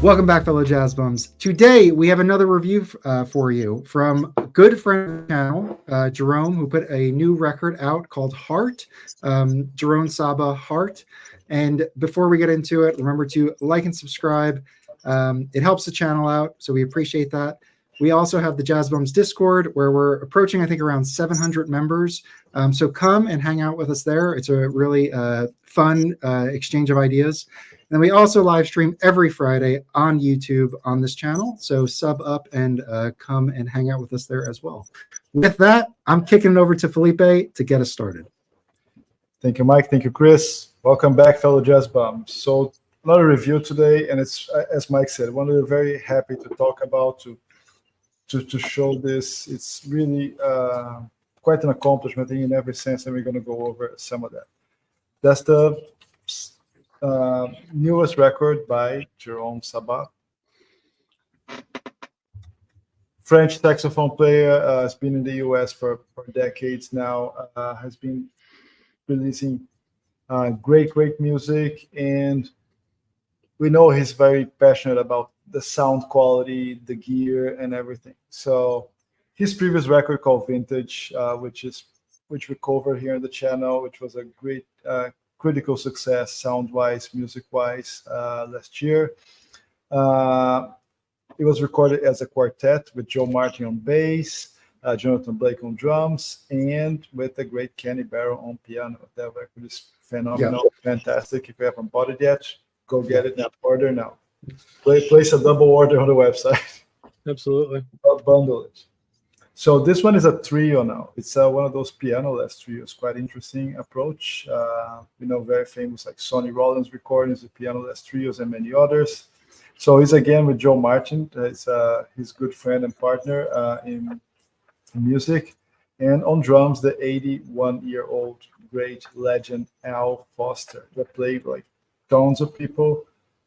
Welcome back, fellow jazz bums. Today we have another review for you from a good friend of the channel, Jerome, who put a new record out called Heart, Jerome Sabbagh Heart. And before we get into it, remember to like and subscribe. It helps the channel out, so we appreciate that. We also have the Jazz Bums Discord, where we're approaching, I think, around 700 members. So come and hang out with us there. It's a really fun exchange of ideas. And we also live stream every Friday on YouTube on this channel. So sub up and come and hang out with us there as well. With that, I'm kicking it over to Felipe to get us started. Thank you, Mike. Thank you, Chris. Welcome back, fellow jazz bums. So another review today, and it's, as Mike said, one we're very happy to talk about, to show this. It's really quite an accomplishment in every sense, and we're going to go over some of that. That's the newest record by Jerome Sabbagh, French saxophone player, has been in the US for decades now, has been releasing great music, and we know he's very passionate about the sound quality, the gear, and everything. So his previous record called Vintage, which we covered here on the channel, which was a great critical success sound-wise, music-wise last year. It was recorded as a quartet with Joe Martin on bass, Jonathan Blake on drums, and with the great Kenny Barrow on piano. That record is phenomenal, fantastic. If you haven't bought it yet, go get it now. Order now. Place a double order on the website. Absolutely. Bundle it. So this one is a trio now. It's one of those piano-less trios. Quite interesting approach. Very famous like Sonny Rollins recordings with piano-less trios and many others. So he's again with Joe Martin. It's his good friend and partner in music. And on drums, the 81-year-old great legend Al Foster that played like tons of people.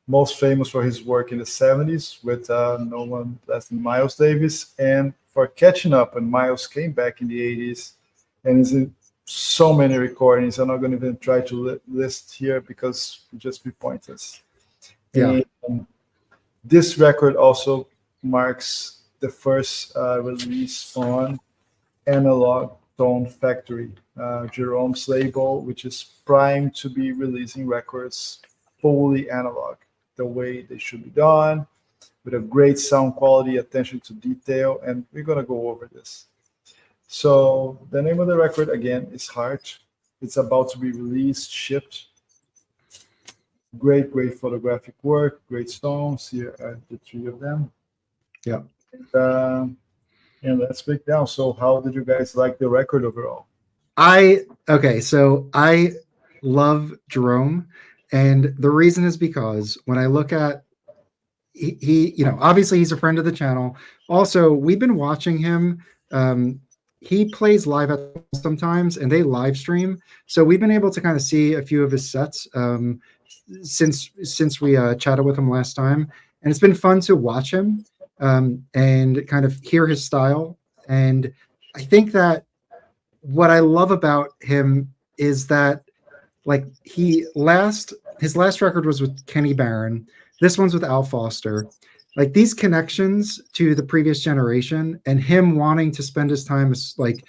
Most famous for his work in the 70s with no one less than Miles Davis, and for catching up when Miles came back in the 80s, and he's in so many recordings. I'm not going to even try to list here because it would just be pointless. Yeah. And this record also marks the first release on Analog Tone Factory, Jerome's label, which is primed to be releasing records fully analog, the way they should be done, with a great sound quality, attention to detail, and we're going to go over this. So the name of the record, again, is Heart. It's about to be released, shipped. Great photographic work, great songs. Here are the three of them. Yeah. And let's break down. So how did you guys like the record overall? So I love Jerome. And the reason is because when I look at, he obviously he's a friend of the channel. Also, we've been watching him. He plays live at sometimes, and they live stream. So we've been able to kind of see a few of his sets since we chatted with him last time, and it's been fun to watch him and kind of hear his style. And I think that what I love about him is that, like, his last record was with Kenny Barron. This one's with Al Foster. Like, these connections to the previous generation and him wanting to spend his time as like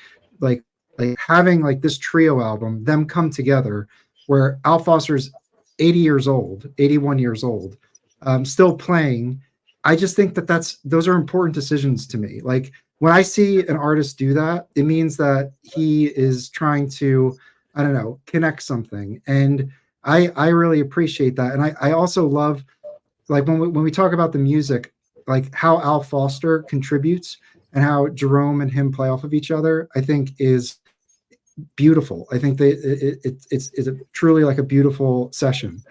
having like this trio album, them come together, where Al Foster's 81 years old, still playing. I just think that those are important decisions to me. Like, when I see an artist do that, it means that he is trying to, I don't know, connect something. And I really appreciate that. And I also love, like, when we talk about the music, like how Al Foster contributes and how Jerome and him play off of each other, I think is beautiful. I think it's truly like a beautiful session.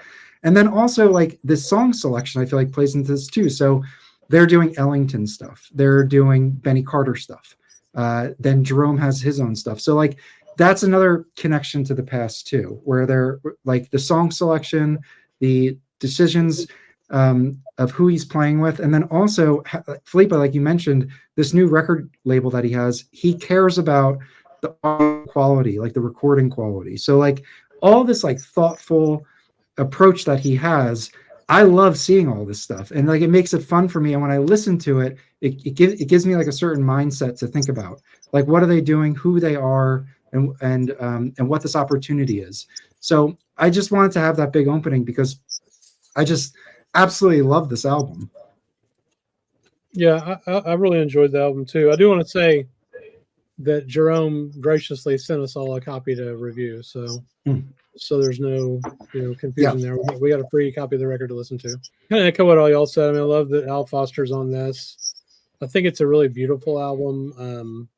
And then also, like, the song selection, I feel like plays into this too. So they're doing Ellington stuff. They're doing Benny Carter stuff. Then Jerome has his own stuff. So, like, that's another connection to the past too, where they're like the song selection, the decisions of who he's playing with. And then also, Felipe, like you mentioned, this new record label that he has, he cares about the audio quality, like the recording quality. So, like, all this like thoughtful approach that he has, I love seeing all this stuff, and like it makes it fun for me. And when I listen to it, it gives me like a certain mindset to think about, like what are they doing, who they are, and what this opportunity is. So I just wanted to have that big opening because I just absolutely love this album. Yeah, I really enjoyed the album too. I do want to say that Jerome graciously sent us all a copy to review, so there's no confusion there. We got a free copy of the record to listen to. Kind of echo what all y'all said. I mean, I love that Al Foster's on this. I think it's a really beautiful album,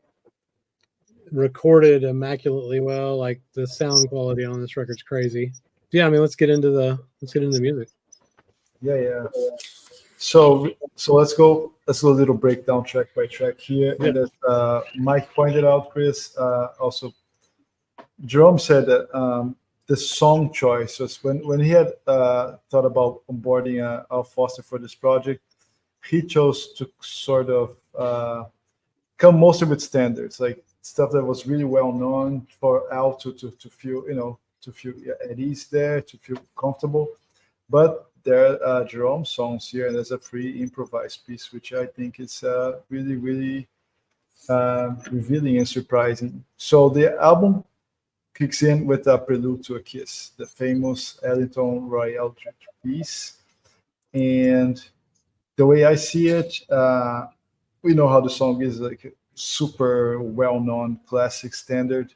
recorded immaculately well. Like the sound quality on this record's crazy. Yeah, I mean, let's get into the music. Yeah. So let's go a little breakdown track by track here. Yeah. And as Mike pointed out, Chris, also Jerome said that the song choice was when he had thought about onboarding Al Foster for this project, he chose to sort of come mostly with standards, like stuff that was really well known for Al to feel, to feel at ease there, to feel comfortable. But there are Jerome songs here, and there's a free improvised piece, which I think is really, really revealing and surprising. So the album kicks in with a prelude to a kiss, the famous Ellington Roy Eldridge piece. And the way I see it, we know how the song is, like a super well-known classic standard.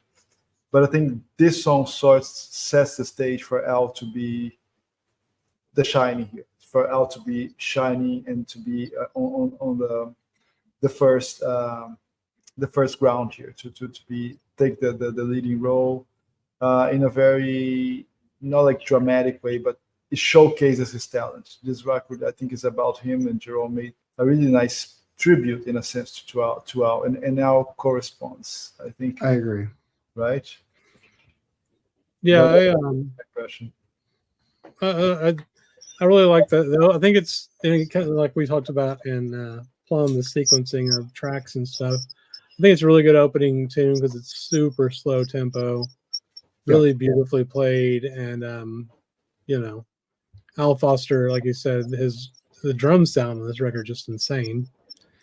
But I think this song sets the stage for Al to be the shiny here, for Al to be shiny and to be on the first ground here, to take the leading role in a very, not like dramatic way, but it showcases his talent. This record, I think, is about him, and Jerome made a really nice tribute in a sense to Al, and now corresponds. I think. I agree. Right. Yeah, impression. I really like that. I think it's kind of like we talked about in Plum, the sequencing of tracks and stuff. I think it's a really good opening tune because it's super slow tempo, really beautifully played, and Al Foster, like you said, the drum sound on this record just insane.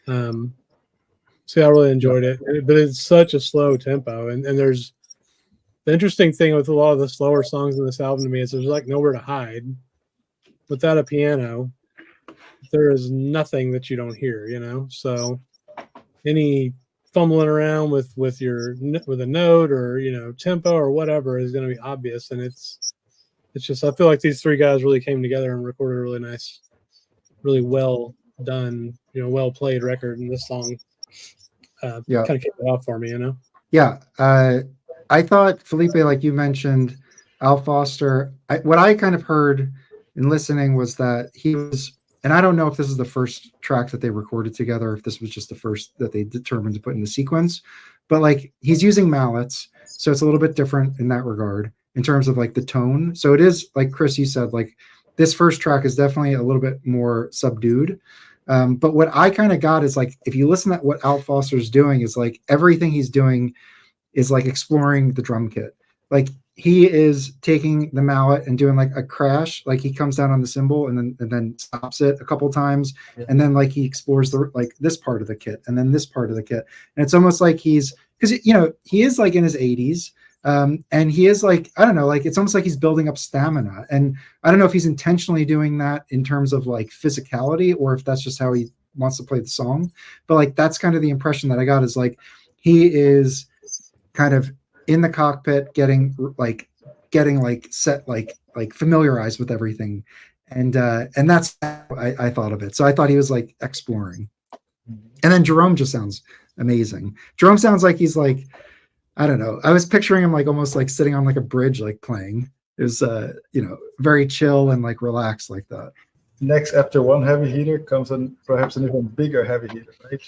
So I really enjoyed it, but it's such a slow tempo, and there's the interesting thing with a lot of the slower songs in this album to me is there's like nowhere to hide. Without a piano, there is nothing that you don't hear, So any fumbling around with a note or tempo or whatever is going to be obvious, and it's just I feel like these three guys really came together and recorded a really nice, really well done, well played record, and this song kind of kicked it off for me, Yeah, I thought, Felipe, like you mentioned, Al Foster. What I kind of heard in listening was that he was, and I don't know if this is the first track that they recorded together, if this was just the first that they determined to put in the sequence, but like he's using mallets, so it's a little bit different in that regard in terms of like the tone. So it is like Chris, you said, like this first track is definitely a little bit more subdued. But what I kind of got is like if you listen to what Al Foster's doing is like everything he's doing is like exploring the drum kit. Like he is taking the mallet and doing like a crash, like he comes down on the cymbal and then stops it a couple times, and then like he explores like this part of the kit and then this part of the kit, and it's almost like he's, because he is like in his 80s, and he is like, I don't know, like it's almost like he's building up stamina, and I don't know if he's intentionally doing that in terms of like physicality or if that's just how he wants to play the song, but like that's kind of the impression that I got, is like he is kind of in the cockpit getting set, like familiarized with everything, and that's how I thought of it. So I thought he was like exploring, and then Jerome just sounds amazing. Jerome sounds like he's like, I don't know, I was picturing him like almost like sitting on like a bridge, like playing. It was very chill and like relaxed like that. Next, after one heavy hitter comes perhaps an even bigger heavy hitter, right?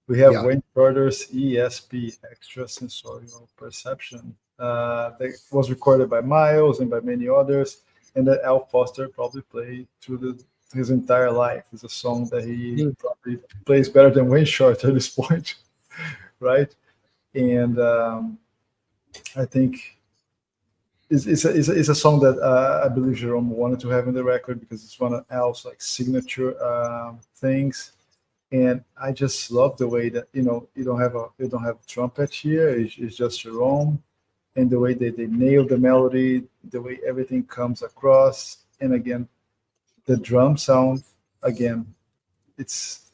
We have Wayne Shorter's ESP, Extrasensorial Perception. That was recorded by Miles and by many others, and that Al Foster probably played through his entire life. It's a song that he probably plays better than Wayne Shorter at this point, right? And I think it's a song that I believe Jerome wanted to have in the record because it's one of Al's like signature things, and I just love the way that you don't have a trumpet here. It's just Jerome, and the way they nail the melody, the way everything comes across, and again, the drum sound again, it's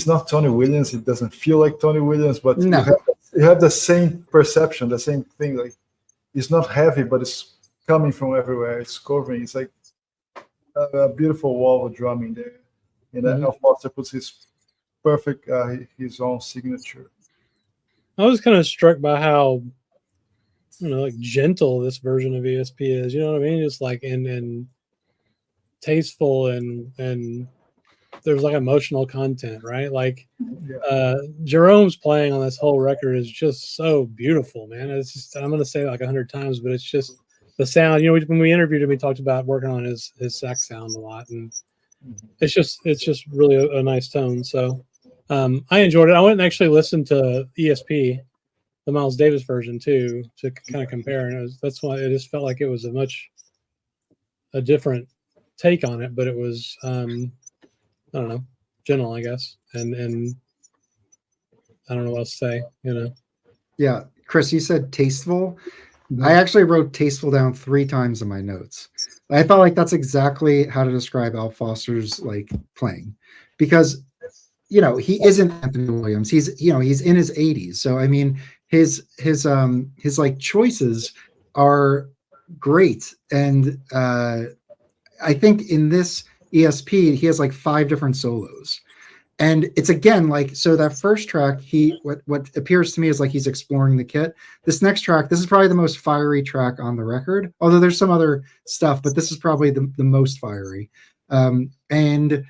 not Tony Williams. It doesn't feel like Tony Williams, but No. you have the same perception, the same thing. Like it's not heavy, but it's coming from everywhere. It's covering. It's like a beautiful wall of drumming there. And Al Foster puts his perfect, his own signature. I was kind of struck by how, like gentle this version of ESP is. You know what I mean? Just like and tasteful and there's like emotional content, right? Like Jerome's playing on this whole record is just so beautiful, man. It's just, I'm going to say it like 100 times, but it's just the sound. When we interviewed him, he talked about working on his sax sound a lot, and it's just really a nice tone. So I enjoyed it. I went and actually listened to ESP, the Miles Davis version too, to kind of compare, and that's why it just felt like it was a different take on it, but it was I don't know, gentle, I guess, and I don't know what else to say, Yeah, Chris, you said tasteful. I actually wrote tasteful down 3 times in my notes. I felt like that's exactly how to describe Al Foster's like playing, because he isn't Anthony Williams. He's he's in his 80s, so I mean his like choices are great, and I think in this ESP he has like 5 different solos. And it's again like, so that first track, what appears to me is like he's exploring the kit. This next track, this is probably the most fiery track on the record, although there's some other stuff, but this is probably the most fiery. And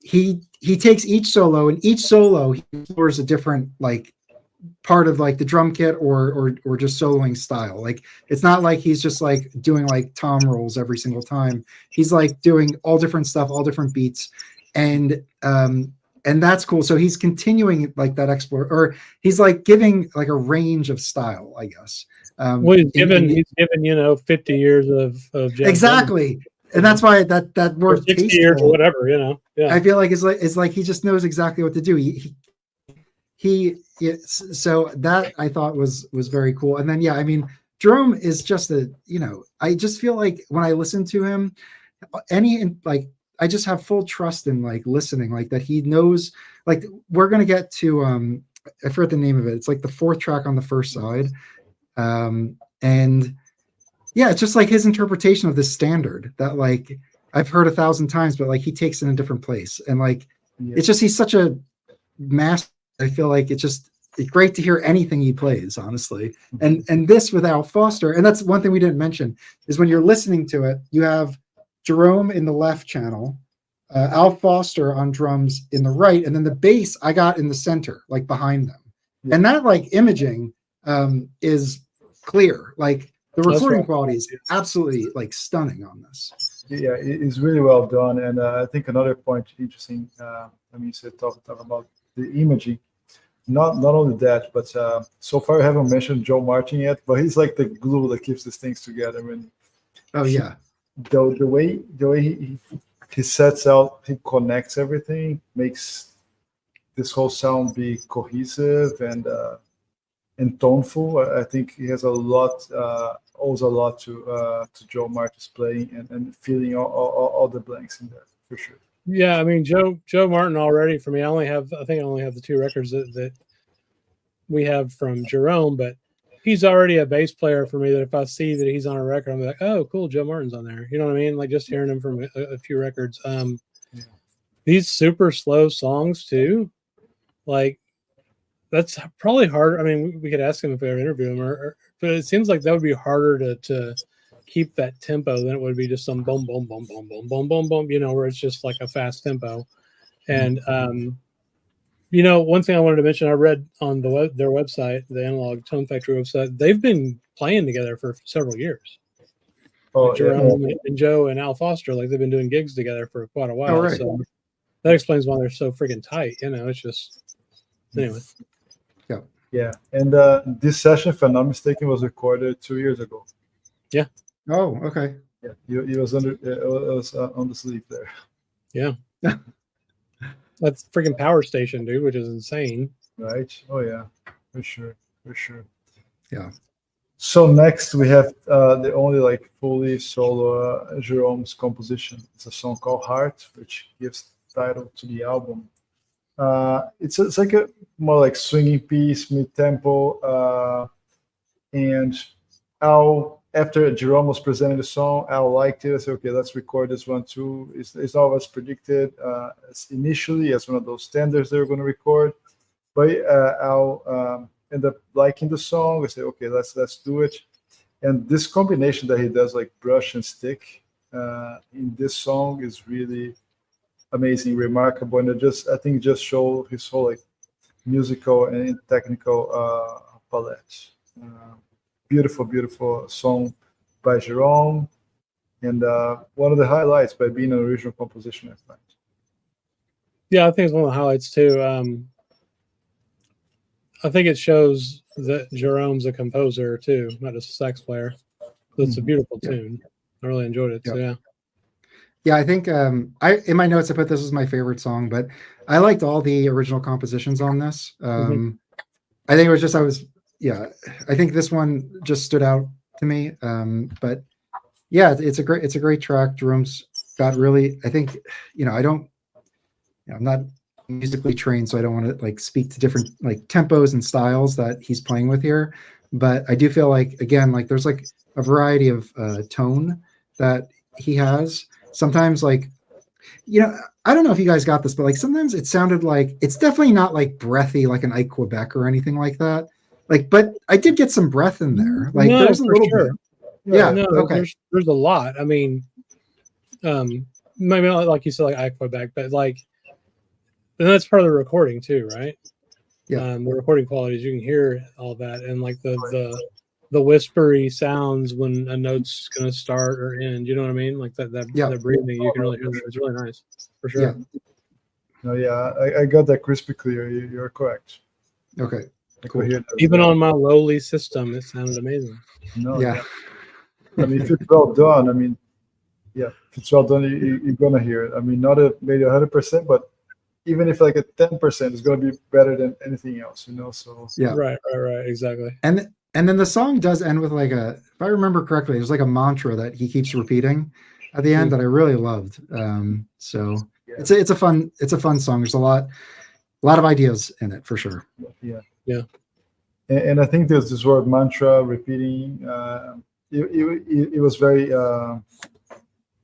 he takes each solo, and each solo he explores a different like part of like the drum kit or just soloing style. Like it's not like he's just like doing like tom rolls every single time. He's like doing all different stuff, all different beats, and that's cool. So he's continuing like that or he's like giving like a range of style, I guess. Well, he's given 50 years of jazz exactly, and that's why that word 60 tasteful, years or whatever, I feel like is like he just knows exactly what to do. So that I thought was very cool. And then I mean Jerome is just I just feel like when I listen to him, I just have full trust in like listening, like that he knows, like we're going to get to, I forget the name of it. It's like the 4th track on the first side. And it's just like his interpretation of this standard that like I've heard 1,000 times, but like he takes it in a different place. And like, it's just, he's such a master. I feel like it's great to hear anything he plays, honestly. And this with Al Foster, and that's one thing we didn't mention, is when you're listening to it, you have Jerome in the left channel, Al Foster on drums in the right, and then the bass I got in the center, like behind them. And that like imaging is clear. Like the recording quality is absolutely like stunning on this. Yeah, it's really well done. And I think another point interesting, you said talk about the imaging. Not only that, but so far I haven't mentioned Joe Martin yet, but he's like the glue that keeps these things together. And the way he sets out, he connects everything, makes this whole sound be cohesive and toneful. I think he has owes a lot to Joe Martin's playing and filling all the blanks in there for sure. Yeah, I mean Joe Martin already for me. I only have the 2 records that we have from Jerome, but he's already a bass player for me that if I see that he's on a record, I'm like, oh, cool, Joe Martin's on there. You know what I mean? Like just hearing him from a few records. These super slow songs too, like that's probably harder. I mean, we could ask him if we ever interview him, but it seems like that would be harder to keep that tempo than it would be just some boom, boom, boom, boom, boom, boom, boom, boom, where it's just like a fast tempo. And one thing I wanted to mention, I read on their website, the Analog Tone Factory website, they've been playing together for several years. Jerome and Joe and Al Foster, like they've been doing gigs together for quite a while. Right. So that explains why they're so freaking tight. It's just anyway. Yeah, and this session, if I'm not mistaken, was recorded 2 years ago. Oh, okay. Yeah, he was under on the sleeve there. Yeah. That's freaking Power Station, dude, which is insane. Right? Oh yeah, for sure, for sure. Yeah. So next we have the only like fully solo Jerome's composition. It's a song called Heart, which gives title to the album. It's like a more like swinging piece, mid tempo, and after Jerome was presenting the song, Al liked it. I said, okay, let's record this one too. It's not as predicted initially as one of those standards they were going to record, but Al ended up liking the song. I said, okay, let's do it. And this combination that he does, like brush and stick, in this song is really amazing, remarkable, and I think just show his whole like musical and technical palette. Beautiful, beautiful song by Jerome, and one of the highlights by being an original composition, I find. Yeah, I think it's one of the highlights too. I think it shows that Jerome's a composer too, not just a sax player. So it's a beautiful tune. I really enjoyed it. So yeah. Yeah, I think I in my notes I put this as my favorite song, but I liked all the original compositions on this. I think it was just I think this one just stood out to me. But yeah, it's a great track. Jerome's got really, I think, I'm not musically trained, so I don't want to like speak to different like tempos and styles that he's playing with here. But I do feel like, again, like there's like a variety of tone that he has. Sometimes like, I don't know if you guys got this, but like sometimes it sounded like it's definitely not like breathy like an Ike Quebec or anything like that. Like, but I did get some breath in there. Like there's a little bit. Yeah. No, okay. There's a lot. I mean, maybe not like you said, like Ike Quebec, but like, and that's part of the recording too, right? Yeah. The recording qualities, you can hear all that, and like the whispery sounds when a note's going to start or end. You know what I mean? Like that breathing, you can really hear that. It's really nice, for sure. Yeah. No, yeah, I got that crispy clear. You're correct. Okay. Cool. Even on my lowly system, it sounded amazing. No, yeah. I mean, if it's well done, if it's well done, you're gonna hear it. I mean, not maybe 100%, but even if like a 10%, it's gonna be better than anything else, So yeah, right, exactly. And then the song does end with like if I remember correctly, there's like a mantra that he keeps repeating at the end that I really loved. So it's a fun song. There's a lot of ideas in it for sure. Yeah. And I think there's this word mantra repeating. It was very.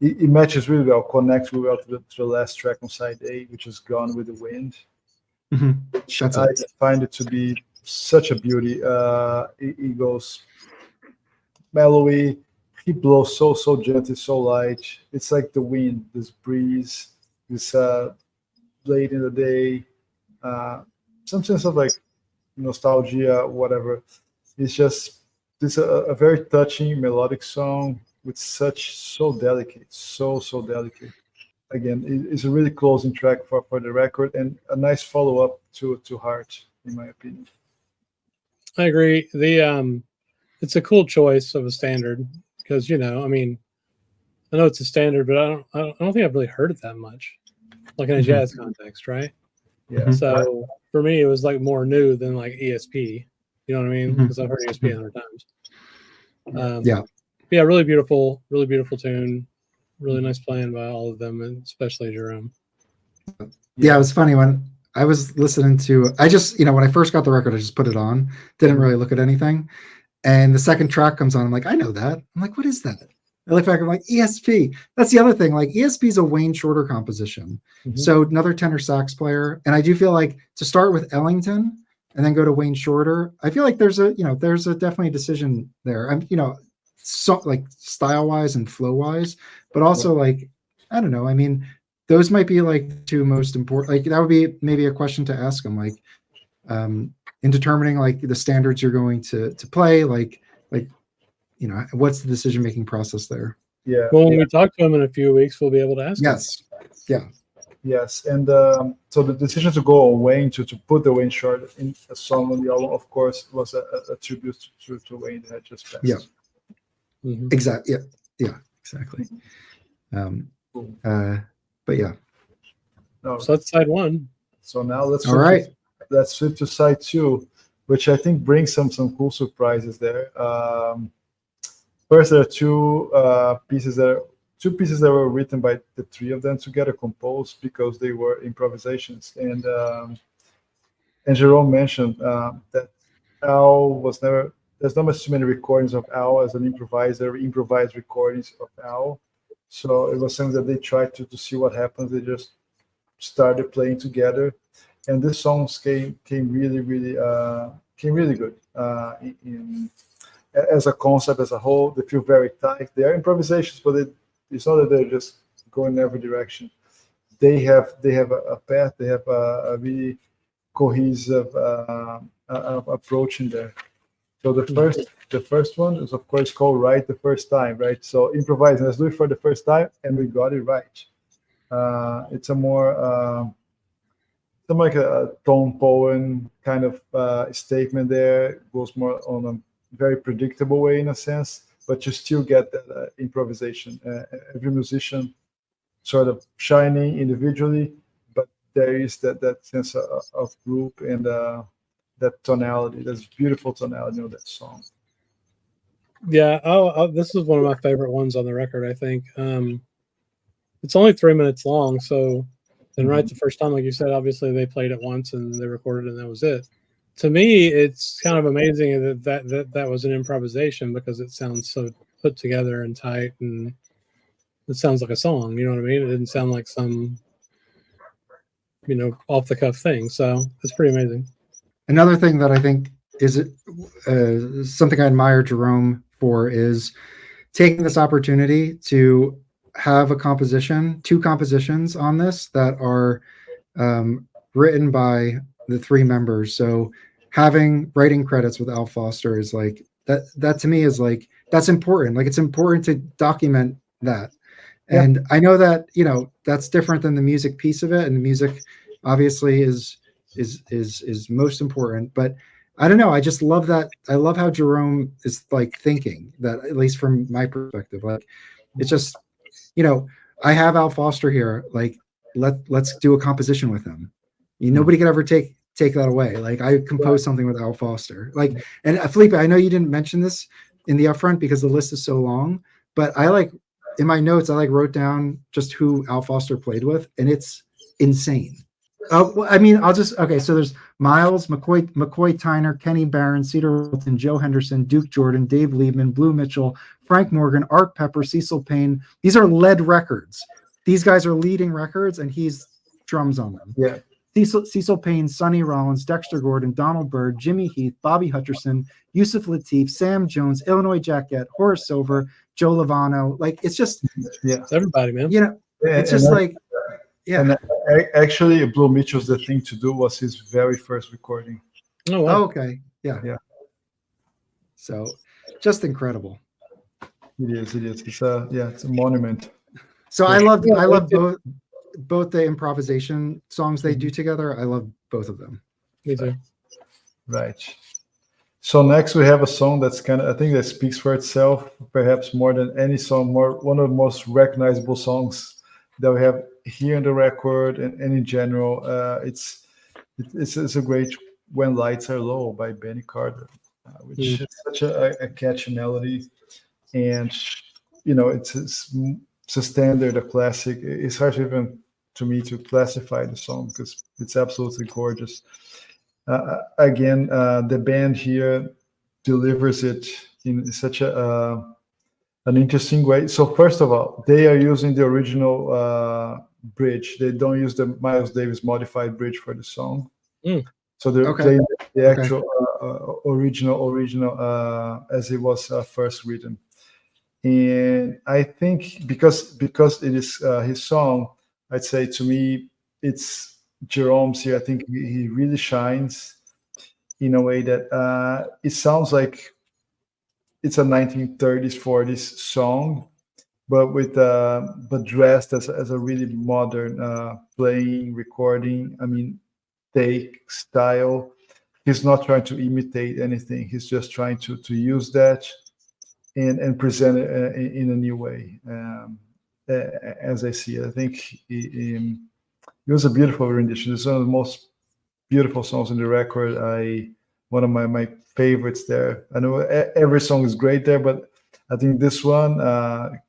It matches really well, connects really well to the last track on side A, which is "Gone with the Wind." Mm-hmm. I find it to be such a beauty. It goes mellowy. He blows so gently, so light. It's like the wind, this breeze, this late in the day. Some sense of like nostalgia, whatever. It's just a very touching melodic song with so delicate, so delicate. Again, it's a really closing track for the record and a nice follow up to Heart, in my opinion. I agree. It's a cool choice of a standard because I mean, I know it's a standard, but I don't think I've really heard it that much, like in a jazz context, right? Yeah. So for me, it was like more new than like ESP. You know what I mean? Because I've heard ESP 100 times. Yeah, really beautiful tune. Really nice playing by all of them, and especially Jerome. Yeah, it was funny when I was listening to. I just when I first got the record, I just put it on. Didn't really look at anything, and the second track comes on. I'm like, I know that. I'm like, what is that? I look back. I'm like, ESP. That's the other thing. Like ESP is a Wayne Shorter composition, so another tenor sax player. And I do feel like to start with Ellington and then go to Wayne Shorter, I feel like there's a definitely a decision there. I'm so like style wise and flow wise, but also like I don't know. I mean, those might be like two most important. Like that would be maybe a question to ask them. Like in determining like the standards you're going to play, like what's the decision making process there? Yeah. Well, when we talk to him in a few weeks, we'll be able to ask. Yes. Him. Yes, and so the decision to go on Wayne to put the Wayne short in a song on the album, of course, was a tribute to Wayne that had just passed. Yeah. Mhm. Exactly. Yeah, exactly. Cool. But yeah. No, So that's side one. so now let's All right. let's flip to side two, which I think brings some cool surprises there. First, there are two pieces that were written by the three of them together, composed because they were improvisations. And Jerome mentioned that Al was never. There's not much too many recordings of Al as an improviser, improvised recordings of Al. So it was something that they tried to see what happens. They just started playing together, and this songs came really good as a concept, as a whole. They feel very tight. They are improvisations, but it's not that they're just going in every direction. They have a path. They have a really cohesive approach in there. So the first one is of course called "Right the First Time," right? So improvising, let's do it for the first time, and we got it right. It's a more something like a tone poem kind of statement there. It goes more on a very predictable way in a sense, but you still get that improvisation. Every musician sort of shining individually, but there is that sense of group and that tonality. That's beautiful tonality of that song. Yeah, this is one of my favorite ones on the record. I think it's only 3 minutes long, so and right the first time, like you said, obviously they played it once and they recorded it and that was it. To me, it's kind of amazing that was an improvisation because it sounds so put together and tight, and it sounds like a song. You know what I mean? It didn't sound like some off the cuff thing. So it's pretty amazing. Another thing that I think is something I admire Jerome for is taking this opportunity to have two compositions on this that are written by the three members. So having writing credits with Al Foster is like that to me is like that's important. Like it's important to document that. Yeah. And I know that that's different than the music piece of it, and the music obviously is most important. But I don't know. I just love that. I love how Jerome is like thinking that, at least from my perspective. Like it's just I have Al Foster here. Like let's do a composition with him. Nobody could ever take that away. Like I composed something with Al Foster. Like, and Felipe, I know you didn't mention this in the upfront because the list is so long, but I like in my notes I like wrote down just who Al Foster played with, and it's insane. Well, I mean, so there's Miles, McCoy Tyner, Kenny Barron, Cedar Walton, Joe Henderson, Duke Jordan, Dave Liebman, Blue Mitchell, Frank Morgan, Art Pepper, Cecil Payne. These are lead records. These guys are leading records, and he's drums on them. Yeah. Cecil Payne, Sonny Rollins, Dexter Gordon, Donald Byrd, Jimmy Heath, Bobby Hutcherson, Yusuf Lateef, Sam Jones, Illinois Jackett, Horace Silver, Joe Lovano. Like it's just It's everybody, man. It's just like yeah. And actually, Blue Mitchell's the thing to do was his very first recording. Oh, wow. Okay. Yeah. Yeah. So just incredible. It is. It's a monument. So I love both the improvisation songs they do together. I love both of them. Me too. Right. So next we have a song that's I think that speaks for itself, perhaps more than any song, one of the most recognizable songs that we have here in the record and in general. It's a great "When Lights Are Low" by Benny Carter, which is such a catchy melody, and it's a standard, a classic. It's hard even to me to classify the song because it's absolutely gorgeous. Again, the band here delivers it in such an interesting way. So first of all, they are using the original bridge. They don't use the Miles Davis modified bridge for the song. So they're playing the actual original as it was first written. And I think because it is his song, I'd say to me it's Jerome's here. I think he really shines in a way that it sounds like it's a 1930s, 40s song, but dressed as a really modern playing, recording. I mean, take style. He's not trying to imitate anything. He's just trying to use that and present it in a new way. As I see it, I think it was a beautiful rendition. It's one of the most beautiful songs in the record. One of my favorites there. I know every song is great there, but I think this one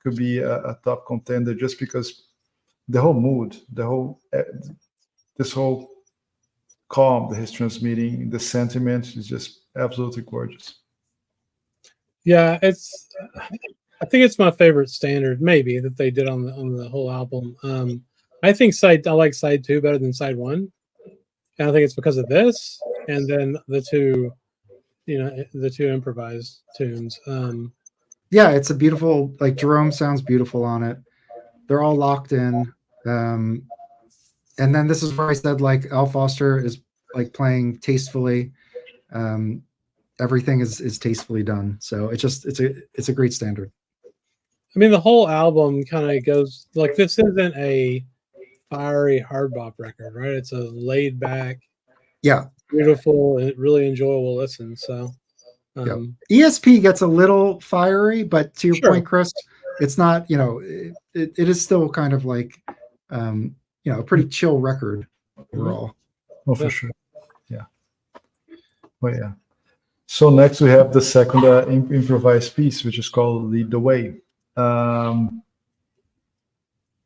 could be a top contender just because the whole mood, this whole calm that he's transmitting, the sentiment is just absolutely gorgeous. Yeah, I think it's my favorite standard, maybe, that they did on the whole album. I think I like side 2 better than side 1, and I think it's because of this, and then the two improvised tunes. Yeah, it's a beautiful, like Jerome sounds beautiful on it. They're all locked in. And then this is where I said, like, Al Foster is like playing tastefully. Everything is tastefully done. So it's a great standard. I mean, the whole album kind of goes like, this isn't a fiery hard bop record, right? It's a laid back, yeah, beautiful, and really enjoyable listen. So ESP gets a little fiery, but to your Sure. point, Chris, it's not, it is still kind of like a pretty chill record overall. Oh, for sure. Yeah. Well, yeah. So next we have the second improvised piece, which is called "Lead the Way."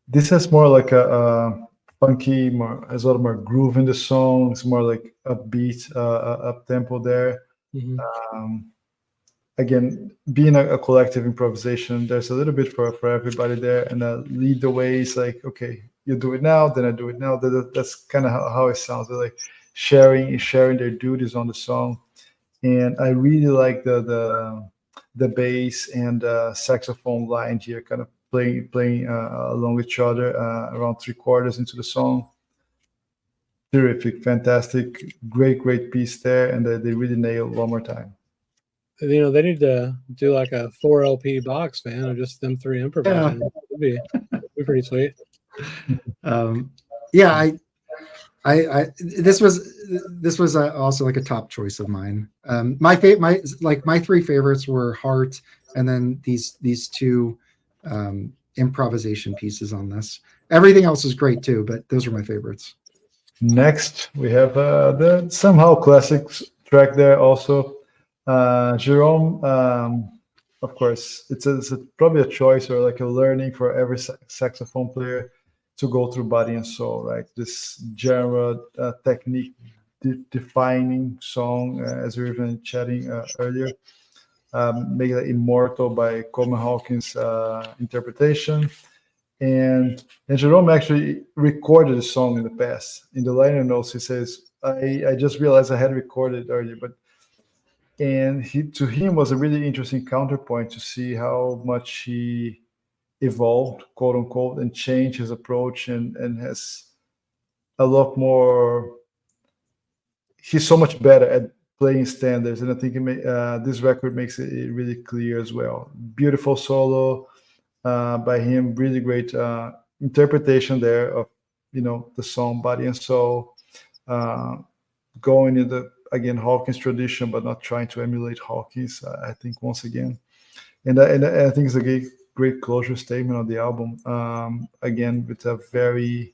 This has more like a funky, has a lot more groove in the song. It's more like upbeat, up tempo there. Again, being a collective improvisation, there's a little bit for everybody there. And "Lead the Way" is like, okay, you do it now, then I do it now. That's kind of how it sounds. They're like sharing their duties on the song. And I really like the bass and saxophone line here, kind of playing along with each other around 3/4 into the song. Terrific, fantastic, great piece there, and they really nailed One More Time. They need to do like a 4 LP box, man, of just them 3 improvising. Yeah. It'd be pretty sweet. Yeah, this was also like a top choice of mine. My 3 favorites were Heart, and then these 2 improvisation pieces on this. Everything else is great too, but those are my favorites. Next, we have the somehow classics track there also. Jerome, of course, it's probably a choice or like a learning for every saxophone player to go through Body and Soul, right? This genre technique defining song, as we were even chatting earlier, made it immortal by Coleman Hawkins' interpretation. And Jerome actually recorded the song in the past. In the liner notes, he says, I just realized I had recorded earlier, and to him was a really interesting counterpoint to see how much he evolved, quote unquote, and changed his approach and has a lot more. He's so much better at playing standards, and I think this record makes it really clear as well. Beautiful solo by him, really great interpretation there of the song Body and Soul, going in the again Hawkins tradition, but not trying to emulate Hawkins. I think once again, and I think it's a great closure statement on the album. Again, with a very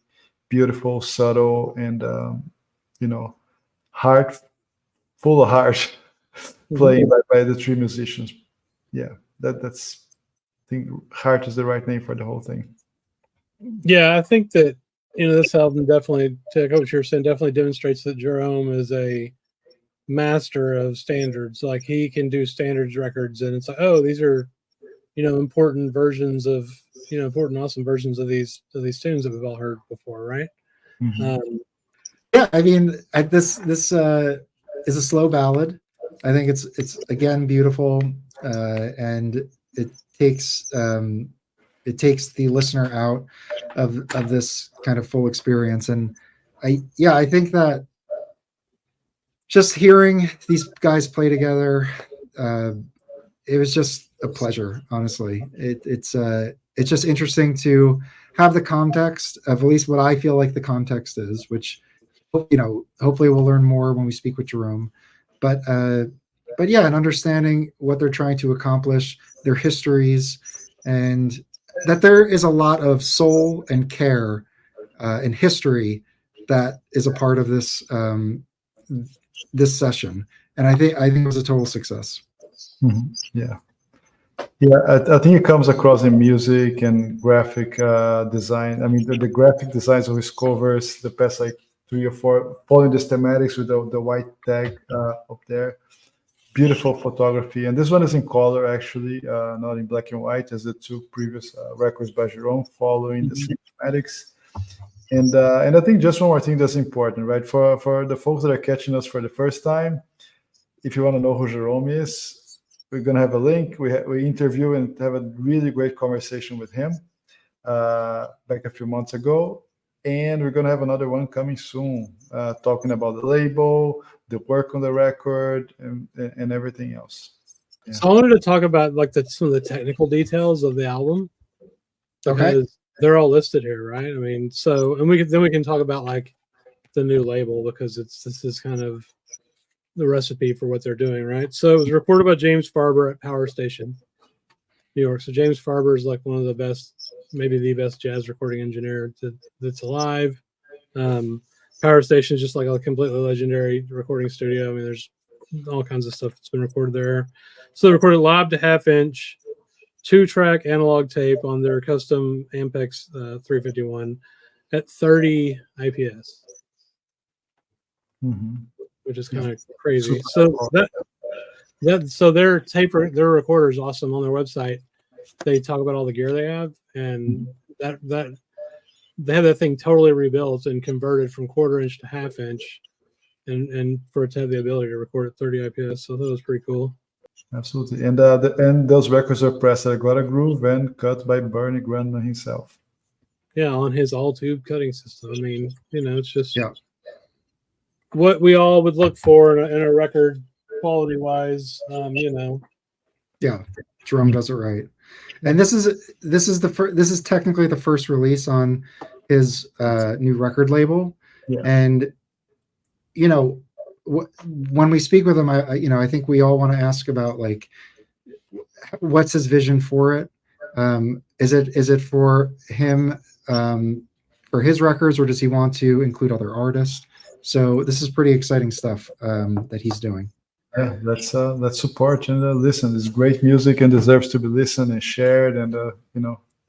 beautiful, subtle, and full of heart playing by the 3 musicians. Yeah, that's. I think heart is the right name for the whole thing. Yeah, I think that this album definitely, to echo what you're saying, definitely demonstrates that Jerome is a master of standards. Like, he can do standards records, and it's like, oh, these are important versions of important, awesome versions of these tunes that we've all heard before, right? Yeah, I mean, this is a slow ballad. I think it's again beautiful, and it takes the listener out of this kind of full experience. And I think that just hearing these guys play together, it was just a pleasure. Honestly, it's it's just interesting to have the context of at least what I feel like the context is, which, hopefully we'll learn more when we speak with Jerome. But yeah, and understanding what they're trying to accomplish, their histories, and that there is a lot of soul and care and history that is a part of this this session. And I think it was a total success. Mm-hmm. Yeah. I think it comes across in music and graphic design. I mean, the graphic designs of his covers, the past like 3 or 4, following the thematics with the white tag up there. Beautiful photography. And this one is in color, actually, not in black and white, as the 2 previous records by Jerome, following the same thematics. And I think just one more thing that's important, right? For the folks that are catching us for the first time, if you want to know who Jerome is, we're going to have a link. We interview and have a really great conversation with him back a few months ago. And we're going to have another one coming soon, talking about the label, the work on the record, and everything else. Yeah. So I wanted to talk about like some of the technical details of the album. Okay. They're all listed here, right? I mean, and we can talk about like the new label, because this is kind of the recipe for what they're doing, right? So it was recorded by James Farber at Power Station, New York. So James Farber is like one of the best, maybe the best jazz recording engineer that's alive. Power Station is just like a completely legendary recording studio. I mean, there's all kinds of stuff that's been recorded there. So they recorded live to half-inch, 2-track analog tape on their custom Ampex 351 at 30 IPS. Mm-hmm. Which is kind of crazy. So so their recorder is awesome. On their website, they talk about all the gear they have, and that they have that thing totally rebuilt and converted from 1/4 inch to 1/2 inch, and for it to have the ability to record at 30 IPS. So that was pretty cool. Absolutely. And those records are pressed at Got a Groove and cut by Bernie Grundman himself. Yeah, on his all tube cutting system. I mean, it's just what we all would look for in a record, quality wise. Yeah, Jerome does it right. And this is technically the first release on his new record label. Yeah. And when we speak with him, I think we all want to ask about like, what's his vision for it? Is it for him, for his records, or does he want to include other artists? So this is pretty exciting stuff that he's doing. Yeah, let's support and listen. It's great music and deserves to be listened and shared, and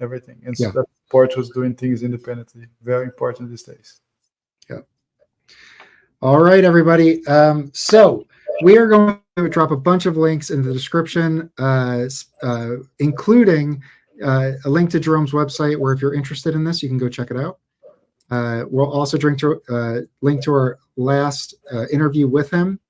everything. And that support who's doing things independently. Very important these days. Yeah. All right, everybody. So we are going to drop a bunch of links in the description, including a link to Jerome's website, where if you're interested in this, you can go check it out. We'll also link to our last interview with him,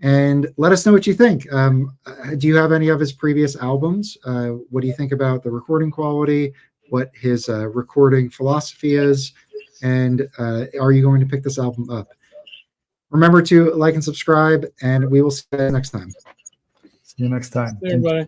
and let us know what you think. Do you have any of his previous albums? What do you think about the recording quality? What his recording philosophy is? And are you going to pick this album up? Remember to like and subscribe, and we will see you next time. See you next time. Hey, everybody.